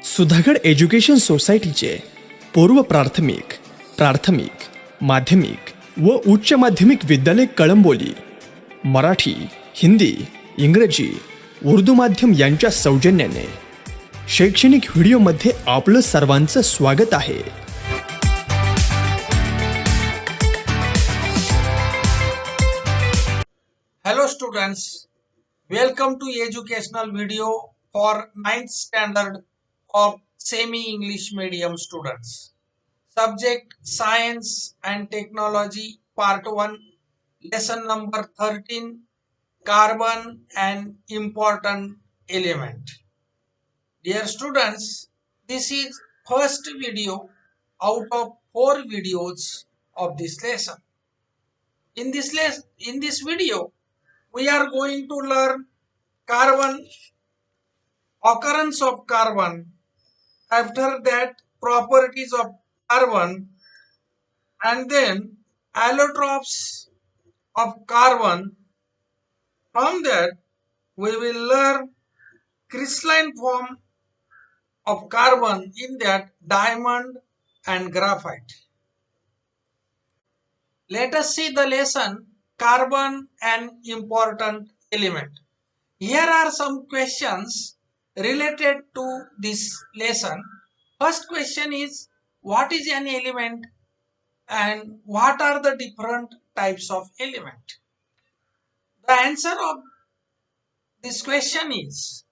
Sudhagad education सोसायटीचे पूर्व प्राथमिक, प्राथमिक, माध्यमिक व उच्च माध्यमिक विद्यालय कळंबोली मराठी, हिंदी, इंग्रजी, उर्दू माध्यम यांच्या सौजन्याने शैक्षणिक व्हिडिओमध्ये आपलं सर्वांचं स्वागत आहे. Hello students, welcome to educational video for 9th standard of semi-English medium students. Subject Science and Technology Part 1, Lesson number 13, Carbon and Important Element. Dear students, this is first video out of 4 videos of this lesson. In this video, we are going to learn carbon, occurrence of carbon, after that properties of carbon, and then allotropes of carbon. From that we will learn crystalline form of carbon, in that diamond and graphite. Let us see the lesson carbon and important element. Here are some questions related to this lesson. First question is, what is an element and what are the different types of element? The answer of this question is,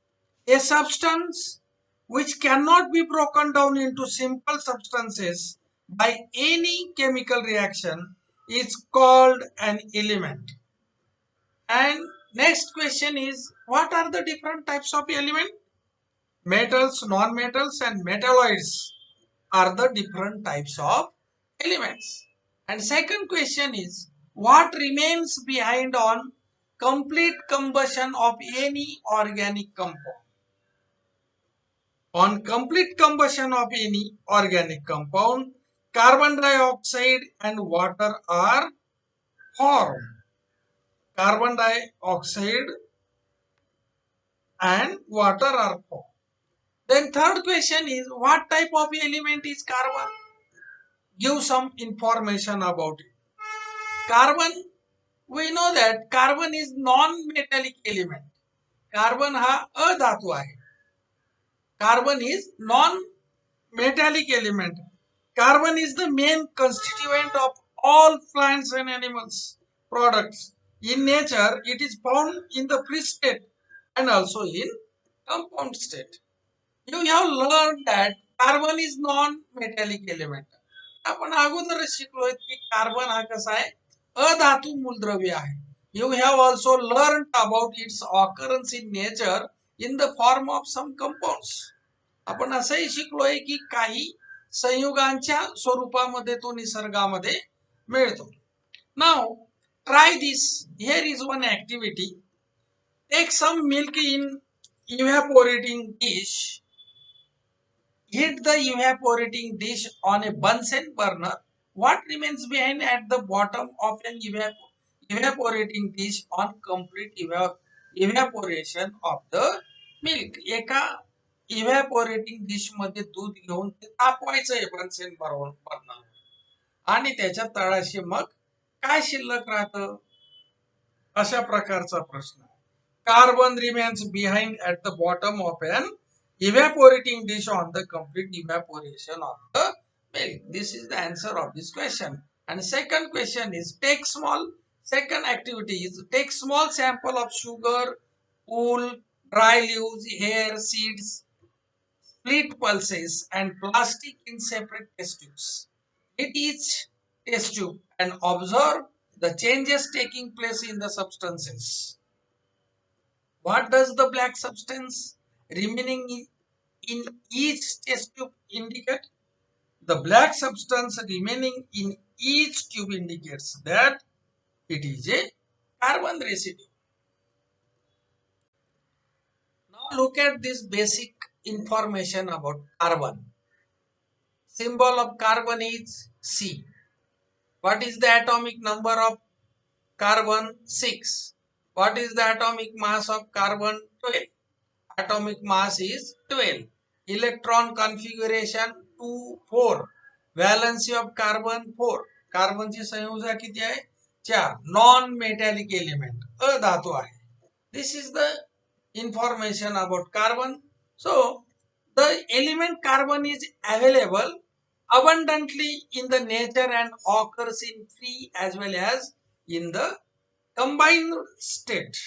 a substance which cannot be broken down into simple substances by any chemical reaction is called an element. And next question is, what are the different types of element? Metals, non-metals and metalloids are the different types of elements. And second question is, what remains behind on complete combustion of any organic compound? On complete combustion of any organic compound, carbon dioxide and water are formed. Carbon dioxide and water are formed. Then third question is, what type of element is carbon? Give some information about it. Carbon, we know that carbon is non-metallic element. Carbon हा अधातू आहे. Carbon is non-metallic element. Carbon is the main constituent of all plants and animals products. In nature, it is found in the free state and also in compound state. You have learned that carbon is non-metallic element. आपण अगोदर शिकलोय की carbon हा कसा आहे, अधातू मूलद्रव्य आहे. You have also learned about its occurrence in nature in the form of some compounds. आपण असंही शिकलोय की काही संयुगांच्या स्वरूपामध्ये तो निसर्गामध्ये मिळतो. Now try this. Here is one activity. Take some milk in evaporating dish. Heat the evaporating dish on a Bunsen burner. What remains behind at the bottom of an evaporating dish on complete evaporation of the milk? एका evaporating dish मध्ये दूध घेऊन ते तापवायचं Bunsen burner आणि त्याच्या तळाशी मग काय शिल्लक राहतं, अशा प्रकारचा प्रश्न. Carbon remains behind at the bottom of an evaporating dish on the complete evaporation of the milk. This is the answer of this question. And second question is, second activity is, take small sample of sugar, wool, dry leaves, hair, seeds, split pulses and plastic in separate test tubes. Hit each test tube and observe the changes taking place in the substances. What does the black substance remaining in each test tube indicate? The black substance remaining in each tube indicates that it is a carbon residue. Now look at this basic information about carbon. Symbol of carbon is C. What is the atomic number of carbon? 6. What is the atomic mass of carbon? 12. Atomic mass is 12. Electron configuration 2 4, valency of carbon 4, कार्बनची संयुजा किती आहे 4, non metallic element अधातू आहे. This is the information about carbon. So the element carbon is available abundantly in the nature and occurs in free as well as in the combined state.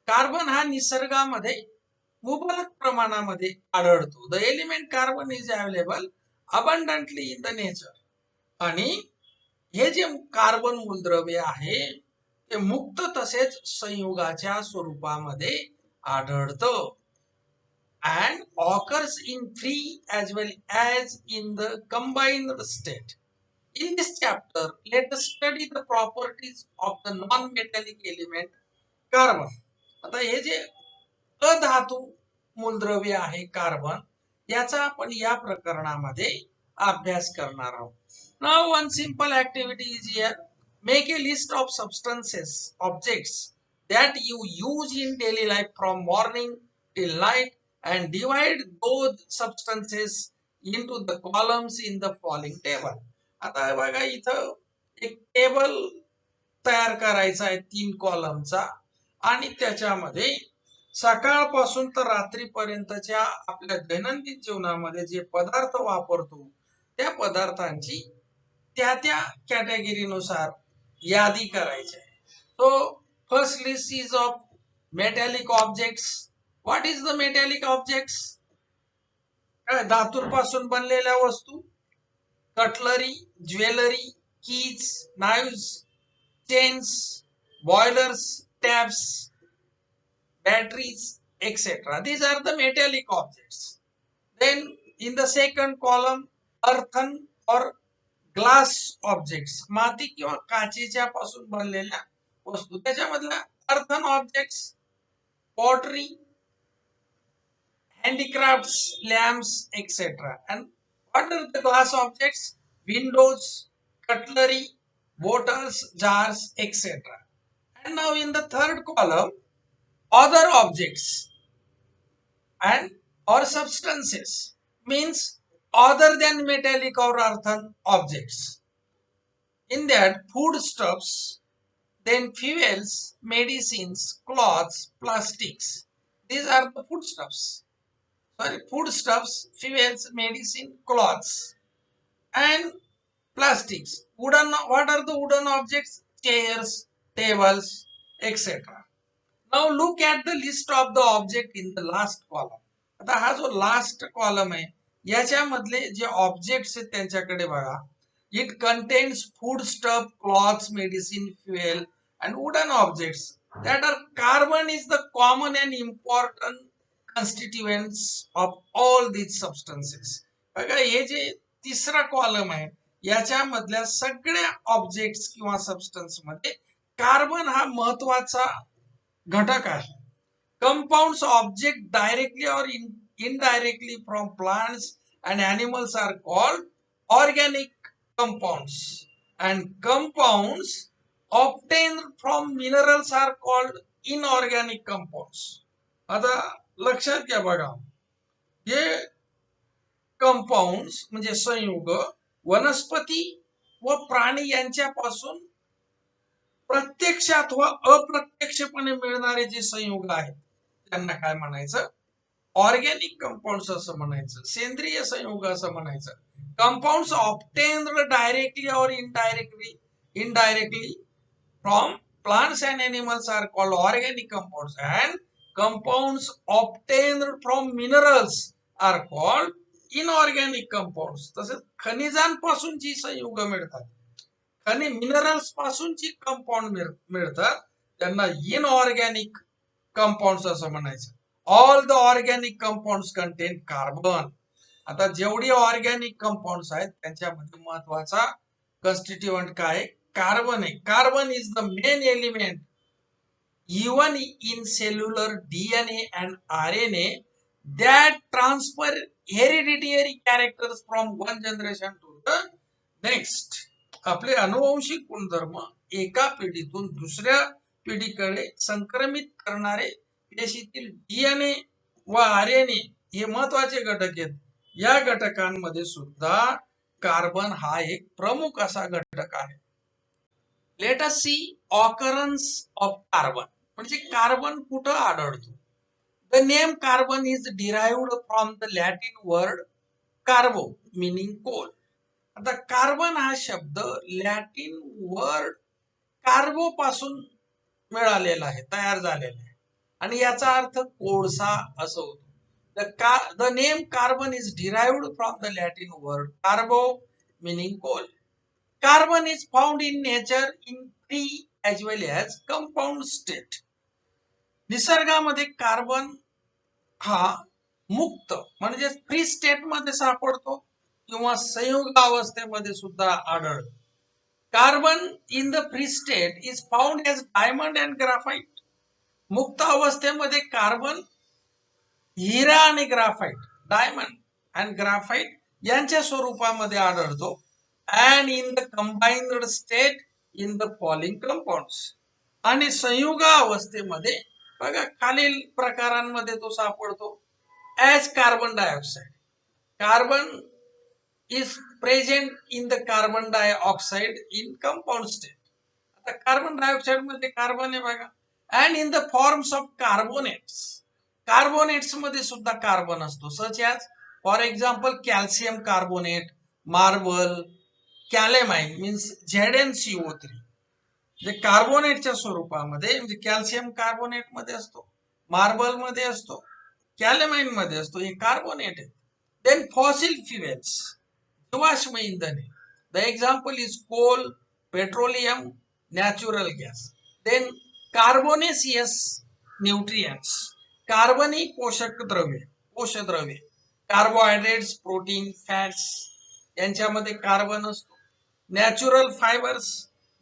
Carbon हा निसर्गामध्ये मुबलक प्रमाणामध्ये आढळतो. The element carbon is available abundantly in the nature. आणि हे जे carbon मूलद्रव्य आहे ते मुक्त तसेच संयुगाच्या स्वरूपामध्ये आढळतं. And occurs in free as well as in the combined state. In this chapter, let us study the properties of the non-metallic element carbon. आता हे जे अधातू मूलद्रव्य आहे कार्बन याचा आपण या प्रकरणामध्ये अभ्यास करणार आहोत. Now one simple activity is here. Make a list of substances, objects that you use in daily life from morning till night and divide those substances into the columns in the following table. आता बघा इथं एक table तयार करायचा आहे 3 कॉलमचा आणि त्याच्यामध्ये सकाळपासून तर रात्रीपर्यंतच्या आपल्या दैनंदिन जीवनामध्ये जे पदार्थ वापरतो त्या पदार्थांची त्या त्या कॅटेगरीनुसार यादी करायची आहे. So first list is of metallic objects. What is the metallic objects? धातूंपासून बनलेल्या वस्तू, cutlery, jewellery, keys, knives, chains, boilers, tabs, batteries, etc. These are the metallic objects. Then in the second column, earthen or glass objects, माती किंवा काचेच्या पासून बनलेल्या वस्तू. त्याच्यामधल्या earthen objects, pottery, handicrafts, lamps, etc. And what are the glass objects? Windows, cutlery, bottles, jars, etc. And now in the third column, other objects and or substances, means other than metallic or earthen objects. In that, foodstuffs, then fuels, medicines, cloths, plastics. These are the foodstuffs. Foodstuffs, fuels, medicine, cloths, and plastics. Wooden. What are the wooden objects? Chairs, tables, etc. Now look at the list of the object in the last column. आता हा जो last column आहे याच्यामधले जे objects आहेत त्यांच्याकडे बघा. It contains food stuff, clothes, medicine, fuel and wooden objects that are carbon is the common and important constituents of all these substances. बघा हे जे तिसरा कॉलम आहे याच्यामधल्या सगळ्या ऑब्जेक्ट्स किंवा सबस्टन्स मध्ये कार्बन हा महत्वाचा घटक आहे. Compounds object directly or indirectly from plants and animals are called organic compounds, and compounds obtained from minerals are called inorganic compounds. आता लक्षात घ्या बघा, हे कंपाऊंड्स म्हणजे संयुग वनस्पती व प्राणी यांच्यापासून प्रत्यक्ष अथवा अप्रत्यक्षपणे मिळणारे जे संयुग आहेत त्यांना काय म्हणायचं? ऑर्गॅनिक कंपाऊंड्स असं म्हणायचं, सेंद्रिय संयुग असं म्हणायचं. Compounds obtained directly or indirectly from plants and animals are called organic compounds, and compounds obtained from minerals are called inorganic compounds. तसेच खनिजांपासून जी संयुग मिळतात, आणि मिनरल्स पासून जी कंपाऊंड मिळतात त्यांना इनऑर्गॅनिक कंपाऊंड्स असं म्हणायचं. All the organic compounds content carbon. आता जेवढी ऑर्गॅनिक कंपाऊंड्स आहेत त्यांच्यामध्ये महत्वाचा कॉन्स्टिट्युएंट काय? कार्बन आहे. Carbon is the main element even in cellular DNA and RNA that transfer hereditary characters from one generation to the next. आपले अनुवंशिक गुणधर्म एका पिढीतून दुसऱ्या पिढीकडे संक्रमित करणारे पेशीतील डीएनए व आरएनए हे महत्वाचे घटक आहेत. या घटकांमध्ये सुद्धा कार्बन हा एक प्रमुख असा घटक आहे. Let us see occurrence of carbon, म्हणजे कार्बन कुठं आढळतो. The name carbon is derived from the Latin word carbo meaning coal. आता कार्बन हा शब्द लॅटिन वर्ड कार्बो पासून मिळालेला आहे, तयार झालेला आहे, आणि याचा अर्थ कोळसा असं होतो. The name carbon is derived from the Latin word carbo meaning coal. Carbon is found in nature in free as well as compound state. निसर्गामध्ये कार्बन हा मुक्त म्हणजे फ्री स्टेट मध्ये सापडतो किंवा संयुग अवस्थेमध्ये सुद्धा आढळतो. Carbon in the free state is found as diamond and graphite. मुक्त अवस्थेमध्ये कार्बन हिरा आणि ग्राफाइट, डायमंड अँड ग्राफाइट यांच्या स्वरूपामध्ये आढळतो. And in the combined state in the following compounds. आणि संयुग अवस्थेमध्ये बघा खालील प्रकारांमध्ये तो सापडतो. As carbon dioxide. Carbon is present in the carbon dioxide in compound state. आता कार्बन डायऑक्साइड मध्ये कार्बन आहे बघा. And in the forms of carbonates. Carbonates मध्ये सुद्धा कार्बन असतो, such as for example calcium carbonate, marble, calamine means ZnCO3. म्हणजे कार्बोनेटच्या स्वरूपामध्ये, म्हणजे कॅल्शियम कार्बोनेट मध्ये असतो, मार्बल मध्ये असतो, कॅलेमाइन मध्ये असतो, हे कार्बोनेट आहे. देन फॉसिल फ्युएल्स, जीवाश्म इंधने. The example is coal, petroleum, natural gas. Then carbonaceous nutrients. कार्बनी पोषक द्रव्ये, कार्बोहायड्रेट्स, प्रोटीन, फॅट्स यांच्यामध्ये कार्बन असतो. नॅचरल फायबर्स,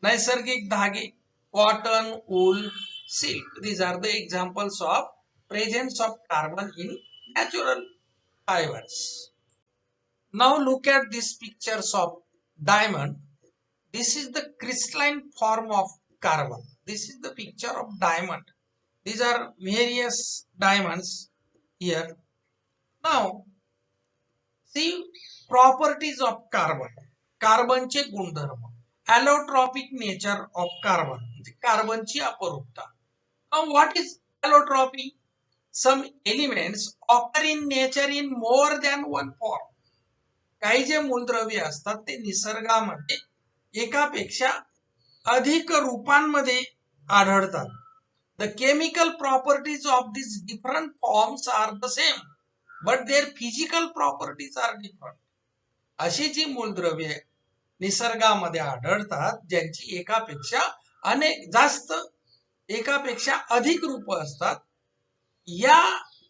नैसर्गिक धागे, cotton, wool, silk. These are the examples of presence of carbon in natural fibers. Now look at these pictures of diamond. This is the crystalline form of carbon. This is the picture of diamond. These are various diamonds here. Now see properties of carbon. कार्बनचे गुणधर्म. Allotropic nature of carbon. कार्बनची अपरूपता. Now what is allotropy? Some elements occur in nature in more than one form. काही जे मूलद्रव्ये असतात ते निसर्गामध्ये एकापेक्षा अधिक रूपांमध्ये आढळतात. The chemical properties of this different forms are the same but their physical properties are different. अशी जी मूलद्रव्ये निसर्गामध्ये आढळतात ज्यांची एकापेक्षा अधिक रूप असतात, या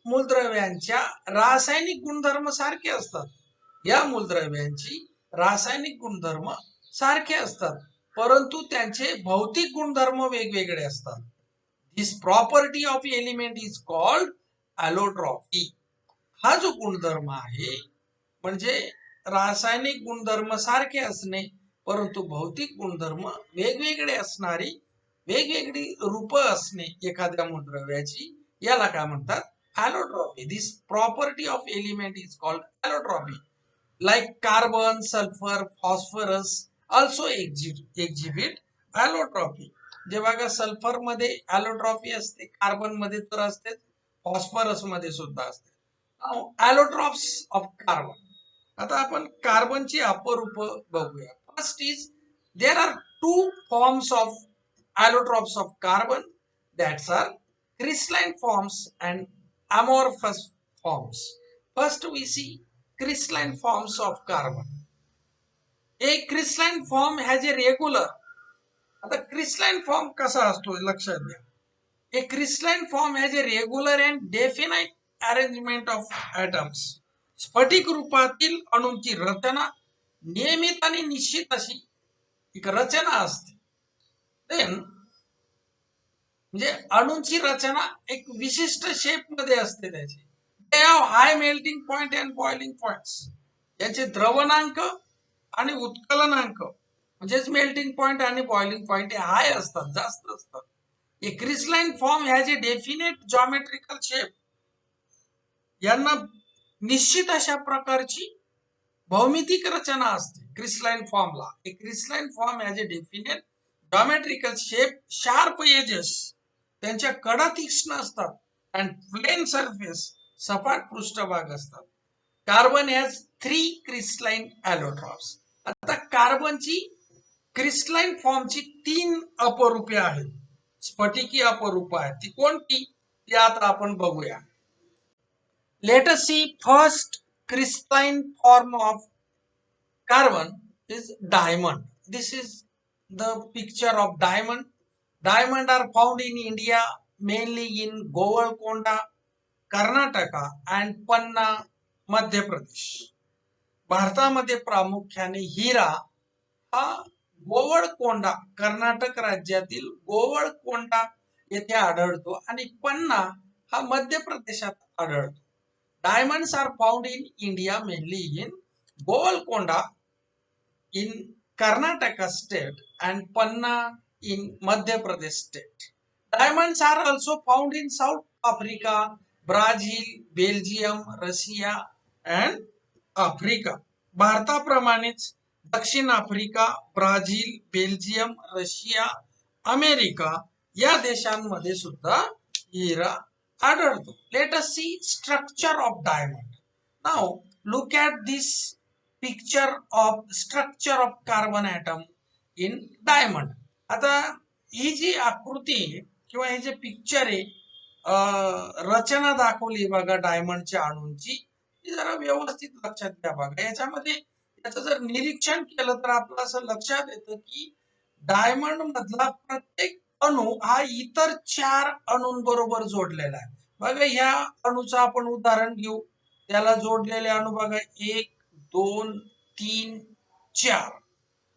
मूलद्रव्यांच्या रासायनिक गुणधर्म सारखे असतात. या मूलद्रव्यांची रासायनिक गुणधर्म सारखे असतात, परंतु त्यांचे भौतिक गुणधर्म वेगवेगळे असतात. This property of element is called allotropy. हा जो गुणधर्म आहे म्हणजे रासायनिक गुणधर्म सारखे असणे परंतु भौतिक गुणधर्म वेगवेगळे असणारी वेगवेगळी रूप असणे एखाद्या मूलद्रव्याची, याला काय म्हणतात? Allotropy. This property of element is called allotropy. Like carbon, sulphur, phosphorus also exhibit allotropy. जे बघा सल्फर मध्ये ॲलोट्रॉपी असते, कार्बन मध्ये तर असते, फॉस्फरस मध्ये सुद्धा असते. ॲलोट्रॉप्स ऑफ कार्बन. आता आपण कार्बनची अपरूप बघूया. First is there are two forms of allotropes of carbon, that are crystalline forms and amorphous forms. First we see crystalline forms of carbon. A crystalline form has a regular. आता crystalline form कसा असतो लक्षात घ्या. A crystalline form has a regular and definite arrangement of atoms. स्फटिक रूपातील अणूंची रचना नियमित आणि निश्चित अशी एक रचना असते. म्हणजे अणूंची रचना एक विशिष्ट शेप मध्ये असते त्याची. They have high melting point and boiling points. याचे द्रवणांक आणि उत्कलनांक म्हणजेच मेल्टिंग पॉइंट आणि बॉइलिंग पॉइंट हे हाय असतात, जास्त असतात. A crystalline form has a definite geometrical shape. यांना निश्चित अशा प्रकारची भौमितिक रचना असते क्रिस्टलाइन फॉर्मला. A crystalline form has a definite geometrical shape, sharp edges, त्यांच्या कडा तीक्ष्ण असतात, अँड प्लेन सरफेस, सपाट पृष्ठभाग असतात. Carbon has 3 crystalline allotropes. आता कार्बनची क्रिस्टलाइन फॉर्मची 3 अपरूपे आहेत, स्फटिकी अपरूप आहेत. ती कोणती ती आता आपण बघूया. Let us see first crystalline form of carbon is diamond. This is the picture of diamond. Diamond are found in India, mainly in Govardhana, Karnataka and Panna, Madhya Pradesh. भारतामध्ये प्रामुख्याने हिरा हा गोवळकोंडा, कर्नाटक राज्यातील गोवळकोंडा येथे आढळतो आणि पन्ना हा मध्य प्रदेशात आढळतो. Diamonds are found in India, mainly in Golconda in Karnataka state and Panna in Madhya Pradesh state. Diamonds are also found in South Africa, Brazil, Belgium, Russia and Africa. भारताप्रमाणेच दक्षिण Africa, Brazil, Belgium, Russia, America या देशांमध्ये सुद्धा हिरा आढळतो. Let us see structure of diamond. Now look at this picture of structure of carbon atom in diamond. आता ही जी आकृती किंवा हे जे पिक्चर आहे, रचना दाखवली बघा डायमंडच्या अणूंची, ती जरा व्यवस्थित लक्षात घ्या बघा. याच्यामध्ये याचं जर निरीक्षण केलं तर आपलं असं लक्षात येतं की डायमंड मधला प्रत्येक अणू हा इतर 4 अणूंबरोबर जोडलेला आहे. बघा ह्या अणूचं आपण उदाहरण घेऊ. त्याला जोडलेले अणू बघा 1 2 3 4.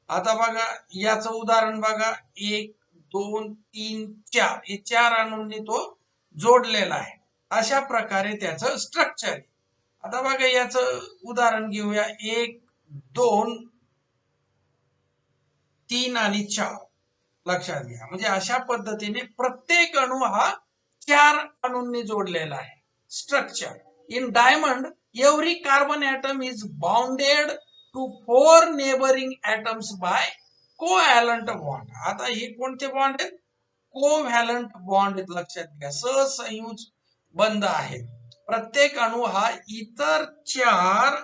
आता बघा याचं उदाहरण बघा 1 2 3 4. हे 4 अणूंनी तो जोडलेला आहे. अशा प्रकारे त्याचं स्ट्रक्चर आहे. आता बघा याचं उदाहरण घेऊया 1 2 3 आणि 4. लक्षात घ्या. म्हणजे अशा पद्धतीने प्रत्येक अणू हा 4 अणूंनी जोडलेला आहे. Structure in diamond every carbon atom is bounded to 4 neighbouring atoms by covalent bond. आता हे कोणते बॉन्ड आहेत? कोव्हॅलंट बॉन्ड आहेत. लक्षात घ्या, सहसंयुज बंध आहेत. प्रत्येक अणू हा इतर 4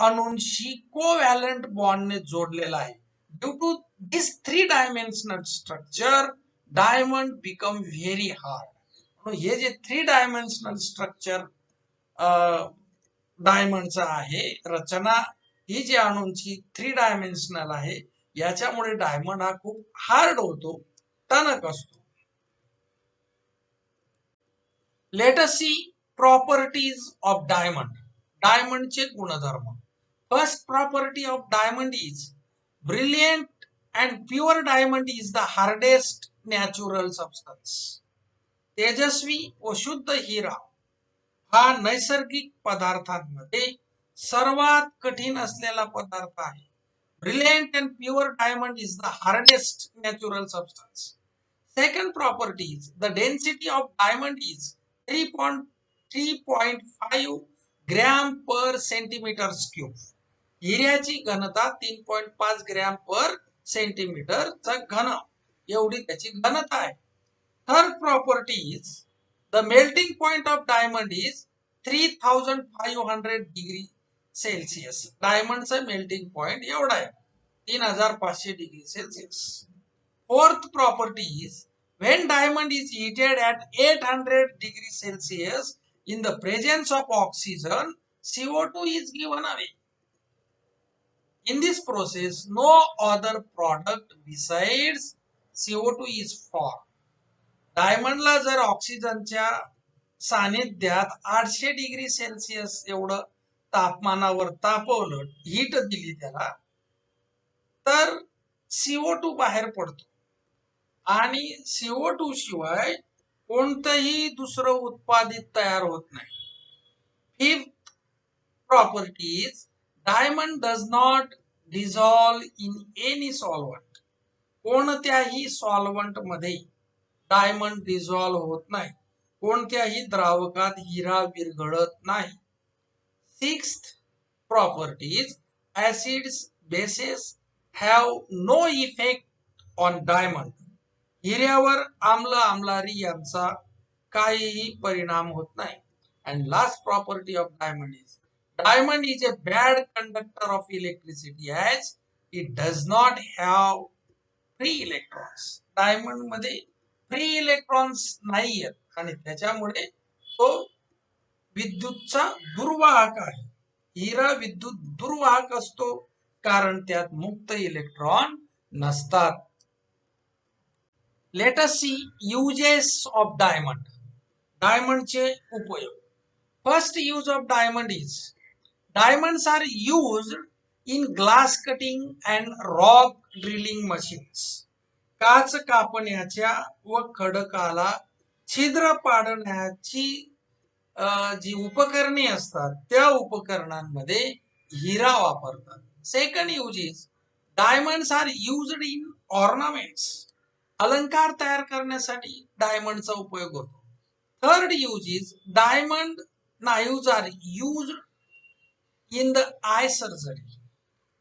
अणूंशी कोव्हॅलंट बॉन्डने जोडलेला आहे. Due to this 3 dimensional structure diamond become very hard. हे जे 3 डायमेन्शनल स्ट्रक्चर डायमंडचा आहे, रचना ही जी अणूंची 3 डायमेन्शनल आहे, याच्यामुळे डायमंड हा खूप हार्ड होतो, टणक असतो. Let us see properties of diamond. डायमंडचे गुणधर्म. First property of diamond is brilliant and pure. Diamond is the hardest natural substance. तेजस्वी व शुद्ध हिरा हा नैसर्गिक पदार्थांमध्ये सर्वात कठीण असलेला पदार्थ आहे. Brilliant and pure diamond is the hardest natural substance. Second property is the density of diamond is 3.5 gram per centimetre cube. हिऱ्याची घनता 3.5 ग्रॅम पर सेंटीमीटर चा घन एवढी त्याची घनता आहे. Third property is the melting point of diamond is 3500 degree Celsius. डायमंडचा melting point एवढा आहे, 3500 degree Celsius. Fourth property is when diamond is heated at 800 degrees Celsius in the presence of oxygen, CO2 is given away. In this process, no other product besides CO2 is formed. डायमंडला जर ऑक्सिजनच्या सानिध्यात 800 degree Celsius एवढं तापमानावर तापवलं, heat दिली त्याला, तर CO2 बाहेर पडतो आणि CO2 शिवाय कोणतंही दुसरं उत्पादित तयार होत नाही. Fifth property is diamond does not dissolve in any solvent. कोणत्याही सॉल्वंट मध्ये डायमंड डिझॉल्व होत नाही. कोणत्याही द्रावकात हिरा विरघळत नाही. Sixth properties, acids, bases have no effect on diamond. हिऱ्यावर आम्ल आम्लारी यांचा काहीही परिणाम होत नाही. And last property of diamond is a bad conductor of electricity as it does not have free electrons. Diamond मध्ये फ्री इलेक्ट्रॉन्स नाही आहेत आणि त्याच्यामुळे तो विद्युतचा दुर्वाहक आहे. हिरा विद्युत दुर्वाहक असतो कारण त्यात मुक्त इलेक्ट्रॉन नसतात. Let us see uses of diamond. डायमंडचे उपयोग. First use of diamond is diamonds are used in glass cutting and rock drilling machines. काच कापण्याच्या व खडकाला छिद्र पाडण्याची जी उपकरणे असतात त्या उपकरणांमध्ये हिरा वापरतात. Second use is diamonds are used in ornaments. अलंकार तयार करण्यासाठी डायमंडचा उपयोग होतो. Third use is diamond knives are used in the eye surgery.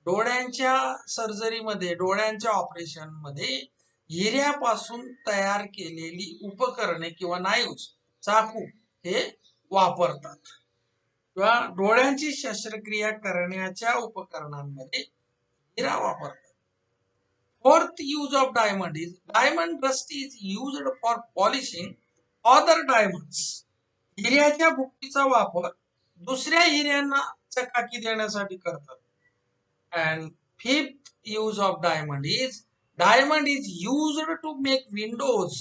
डोळ्यांच्या सर्जरीमध्ये, डोळ्यांच्या ऑपरेशन मध्ये हिऱ्यापासून तयार केलेली उपकरणे किंवा नाईव्हज, चाकू हे वापरतात किंवा डोळ्यांची शस्त्रक्रिया करण्याच्या उपकरणांमध्ये हिरा वापरतात. Fourth use of diamond is diamond dust is used for polishing other diamonds. हिऱ्याच्या भुकटीचा वापर दुसऱ्या हिऱ्यांना चकाकी देण्यासाठी करतात. And fifth use of diamond is used to make windows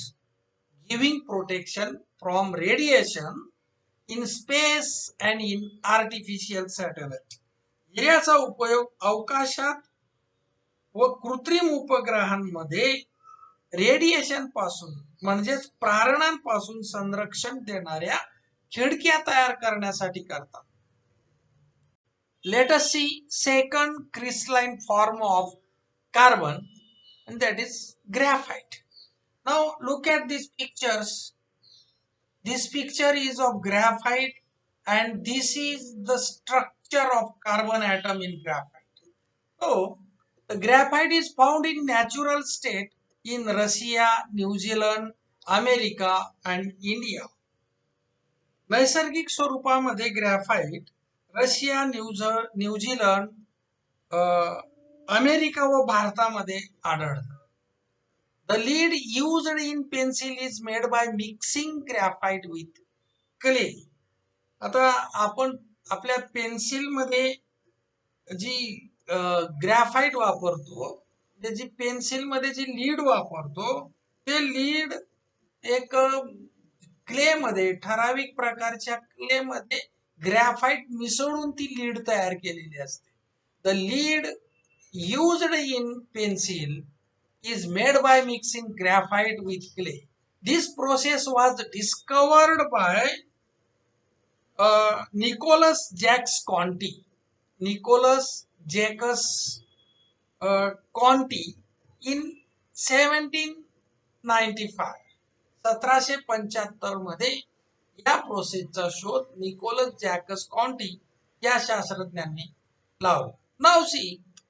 giving protection from radiation in space and in artificial satellite. हिऱ्याचा उपयोग अवकाशात व कृत्रिम उपग्रहांमध्ये रेडिएशन पासून म्हणजेच प्रारणांपासून संरक्षण देणाऱ्या खिडक्या तयार करण्यासाठी करतात. Let us see second crystalline form of carbon and that is graphite. Now look at these pictures. This picture is of graphite and this is the structure of carbon atom in graphite. So the graphite is found in natural state in Russia, New Zealand, America and India. नैसर्गिक स्वरूपामध्ये graphite Russia, New Zealand, America व भारतामध्ये आढळतं. The lead used in pencil is made by mixing graphite with clay. आता आपण आपल्या pencil मध्ये जी graphite वापरतो, जी पेन्सिल मध्ये जी लीड वापरतो ते लीड एक क्ले मध्ये, ठराविक प्रकारच्या क्ले मध्ये ग्रॅफाइट मिसळून ती लीड तयार केलेली असते. The lead used in pencil is made by mixing graphite with clay. This process was discovered by Nicholas Jacques Conti. Nicholas Jacques Conti in 1795. 1775 मध्ये या प्रोसेसचा शोध निकोलस जॅकस कॉन्टी या शास्त्रज्ञांनी लावला. Now see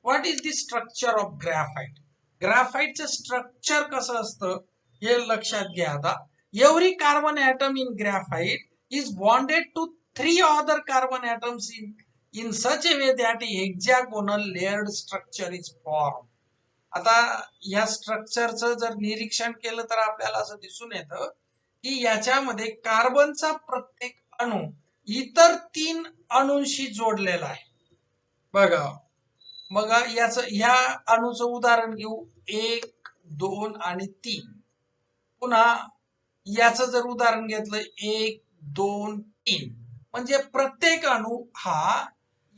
what is the structure of graphite. ग्रॅफाइटचं structure कसं असतं हे लक्षात घ्या. आता every carbon atom in graphite is bonded to 3 other carbon atoms in such a way that hexagonal layered structure is formed. आता या स्ट्रक्चरचं जर निरीक्षण केलं तर आपल्याला असं दिसून येतं की याच्यामध्ये कार्बनचा प्रत्येक अणू इतर 3 अणूंशी जोडलेला आहे. बघा मग ह्या अणूचं उदाहरण घेऊ 1, 2 आणि 3. पुन्हा याचं जर उदाहरण घेतलं 1, 2, 3 म्हणजे प्रत्येक अणू हा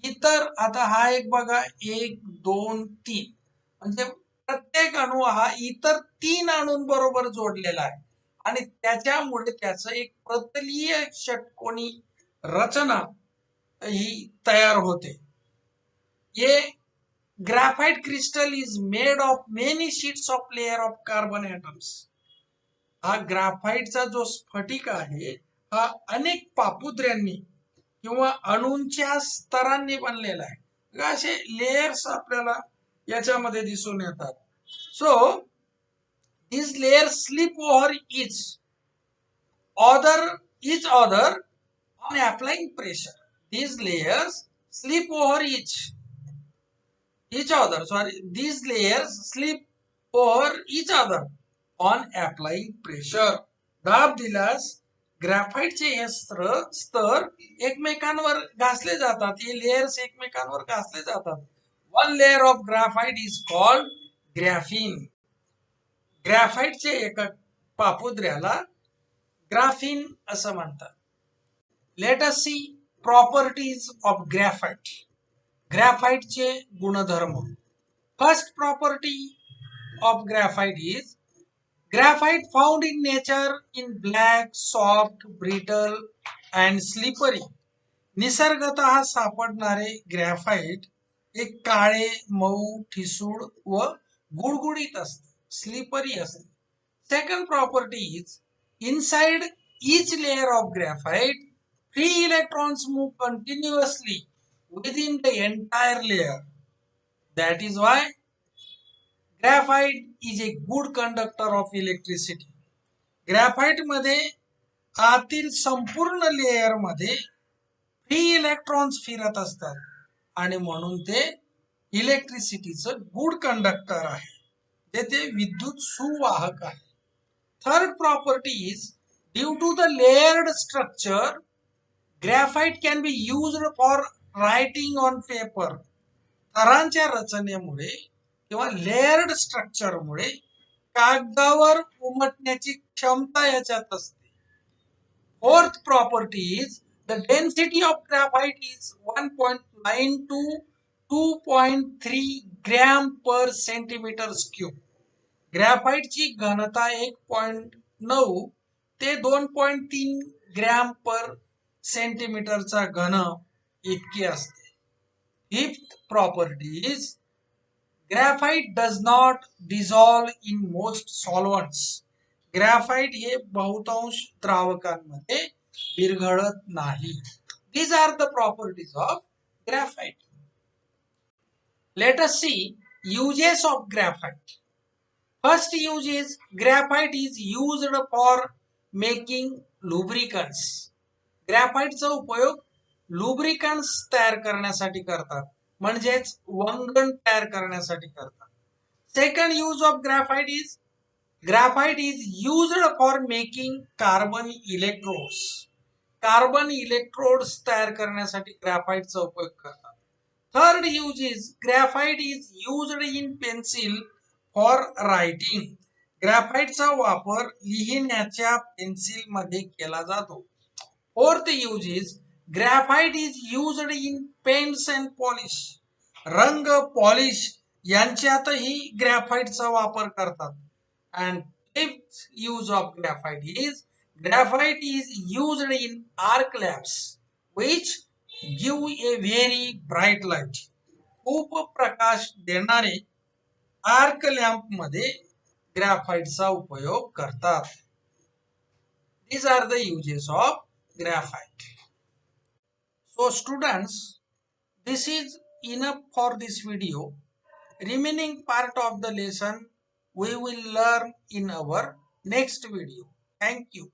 इतर, आता हा एक बघा 1, 2, 3 म्हणजे प्रत्येक अणू हा इतर 3 अणूंबरोबर जोडलेला आहे आणि त्याच्यामुळे त्याचं एक प्रतलीय षटकोनी रचना ही तयार होते. ये graphite crystal is made of many sheets of layer of carbon atoms. हा ग्राफाईटचा जो स्फटिक आहे हा अनेक पापुद्र्यांनी किंवा अणूंच्या स्तरांनी बनलेला आहे. असे लेयर्स आपल्याला याच्यामध्ये दिसून येतात. So these layers slip over each other on applying pressure. These layers slip over each other. Sorry, these layers slip over each other on applying pressure. दाब दिल्यास ग्राफाईटचे हे स्तर एकमेकांवर घासले जातात. हे लेयर्स एकमेकांवर घासले जातात. One layer of graphite is called graphene. ग्राफाईटचे एका पापुद्र्याला ग्राफीन असं म्हणतात. Let us see properties of graphite. ग्राफाईटचे गुणधर्म. First property of graphite is graphite found in nature in black, soft, brittle and slippery. निसर्गतः सापडणारे ग्रॅफाइट एक काळे, मऊ, ठिसूळ व गुडगुडीत असते, स्लिपरी असते. Second property is inside each layer of graphite free electrons move continuously within the entire layer. That is why graphite is a good conductor of electricity. Graphite मध्ये आतील संपूर्ण लेयर मध्ये फ्री इलेक्ट्रॉन्स फिरत असतात आणि म्हणून ते इलेक्ट्रिसिटीचं गुड कंडक्टर आहे, जे ते विद्युत सुवाहक आहे. Third property is due to the layered structure graphite can be used for writing on paper. थरांच्या रचनेमुळे किंवा लेयर्ड स्ट्रक्चरमुळे कागदावर उमटण्याची क्षमता याच्यात असते. Fourth property is the density of graphite is 1.9 to 2.3 gram per centimetre cube. ग्रॅफाइटची घनता 1.9 ते 2.3 ग्रॅम पर सेंटीमीटरचा घन इतकी असते. Fifth property is graphite does not dissolve in most solvents. Graphite हे बहुतांश द्रावकांमध्ये विरघळत नाही. These are the properties of graphite. Let us see uses of graphite. First use is graphite is used for making lubricants. ग्रॅफाइटचा उपयोग लुब्रिकंट्स तयार करण्यासाठी करतात, म्हणजेच वंगण तयार करण्यासाठी करतात. Second use of graphite is used for making carbon electrodes. Carbon electrodes तयार करण्यासाठी ग्रॅफाइटचा उपयोग करतात. Third use is graphite is used in pencil for writing. ग्रॅफाइटचा वापर लिहिण्याच्या पेन्सिल मध्ये केला जातो. Fourth use is graphite is used in paints and polish. रंग, पॉलिश यांच्यातही ग्रॅफाइटचा वापर करतात. And fifth use of graphite is used in arc lamps which give a very bright light. खूप प्रकाश देणारे आर्क लॅम्प मध्ये ग्रॅफाइटचा उपयोग करतात. These are the uses of graphite. So students, this is enough for this video. Remaining part of the lesson we will learn in our next video. Thank you.